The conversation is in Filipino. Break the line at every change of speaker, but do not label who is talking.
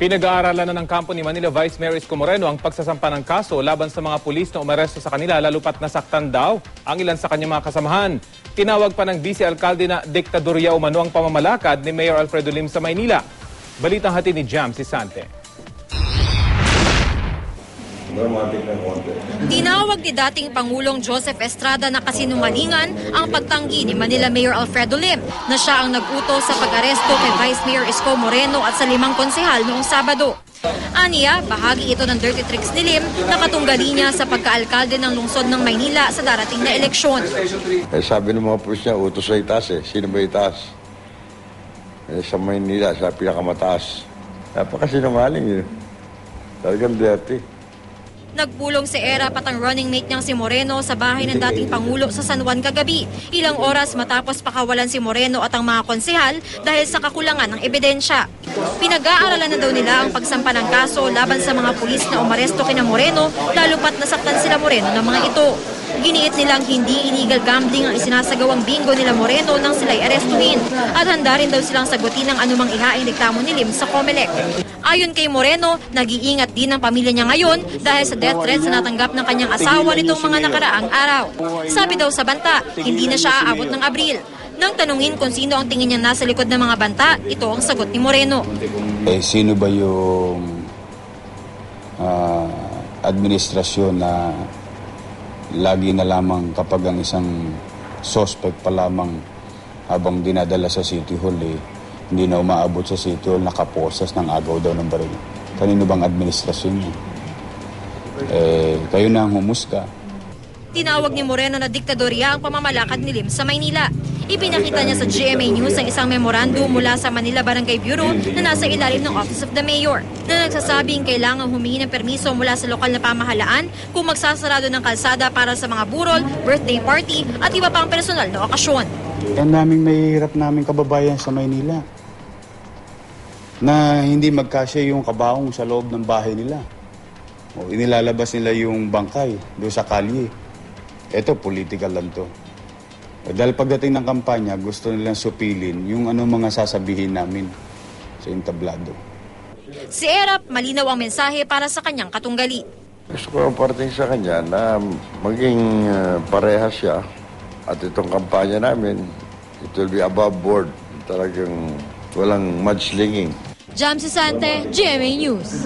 Pinag-aaralan na ng kampo ni Manila Vice Mayor Isko Moreno ang pagsasampa ng kaso laban sa mga pulis na umaresto sa kanila lalo pat nasaktan daw ang ilan sa kanyang mga kasamahan. Tinawag pa ng Vice Alcalde na diktadorya umano ang pamamalakad ni Mayor Alfredo Lim sa Maynila. Balitang hatid ni Jam Sisante.
Tinawag ni dating Pangulong Joseph Estrada na kasinungalingan ang pagtanggi ni Manila Mayor Alfredo Lim na siya ang nag-utos sa pag-aresto kay Vice Mayor Isko Moreno at sa 5 konsehal noong Sabado. Aniya, bahagi ito ng dirty tricks ni Lim na katunggali niya sa pagka-alkalde ng lungsod ng Maynila sa darating na eleksyon.
Sabi ng mga pulis niya, utos sa itaas eh. Sino ba itaas? Sa Maynila, sa pinakamataas. Napakasinungaling yun. Talagang dirty.
Nagpulong si Era pat ang running mate niyang si Moreno sa bahay ng dating Pangulo sa San Juan kagabi. Ilang oras matapos pakawalan si Moreno at ang mga konsehal dahil sa kakulangan ng ebidensya. Pinag-aaralan na daw nila ang pagsampa ng kaso laban sa mga pulis na umaresto kina Moreno lalo pat nasaktan sila Moreno ng mga ito. Giniit nilang hindi illegal gambling ang isinasagawang bingo nila Moreno nang sila'y arestuhin at handa rin daw silang sagutin ang anumang ihaing reklamo ni Lim sa COMELEC. Ayon kay Moreno, nag-iingat din ang pamilya niya ngayon dahil sa death threats na natanggap ng kanyang asawa nitong mga nakaraang araw. Sabi daw sa banta, hindi na siya aabot ng Abril. Nang tanungin kung sino ang tingin niya nasa likod ng mga banta, ito ang sagot ni Moreno.
Sino ba yung administrasyon na lagi na lamang kapag ang isang suspect pa lamang habang dinadala sa City Hall hindi na umaabot sa City Hall, nakaposas ng agaw daw ng baril. Kanino bang administrasyon niya? Kayo na ang humusga.
Tinawag ni Moreno na diktadorya ang pamamalakad ni Lim sa Maynila. Ipinakita niya sa GMA News ang isang memorandum mula sa Manila Barangay Bureau na nasa ilalim ng Office of the Mayor na nagsasabing kailangang humingi ng permiso mula sa lokal na pamahalaan kung magsasarado ng kalsada para sa mga burol, birthday party at iba pang personal na okasyon.
Yan naming mahihirap naming kababayan sa Maynila na hindi magkasya yung kabaong sa loob ng bahay nila. O inilalabas nila yung bangkay doon sa kalye. Ito, political lang to. Dahil pagdating ng kampanya, gusto nilang supilin yung mga sasabihin namin sa entablado.
Si Erap, malinaw ang mensahe para sa kanyang katunggali.
Gusto ko ang parating sa kanya na maging parehas siya at itong kampanya namin, it will be above board. Talagang walang mudslinging.
Jam Sisante, GMA News.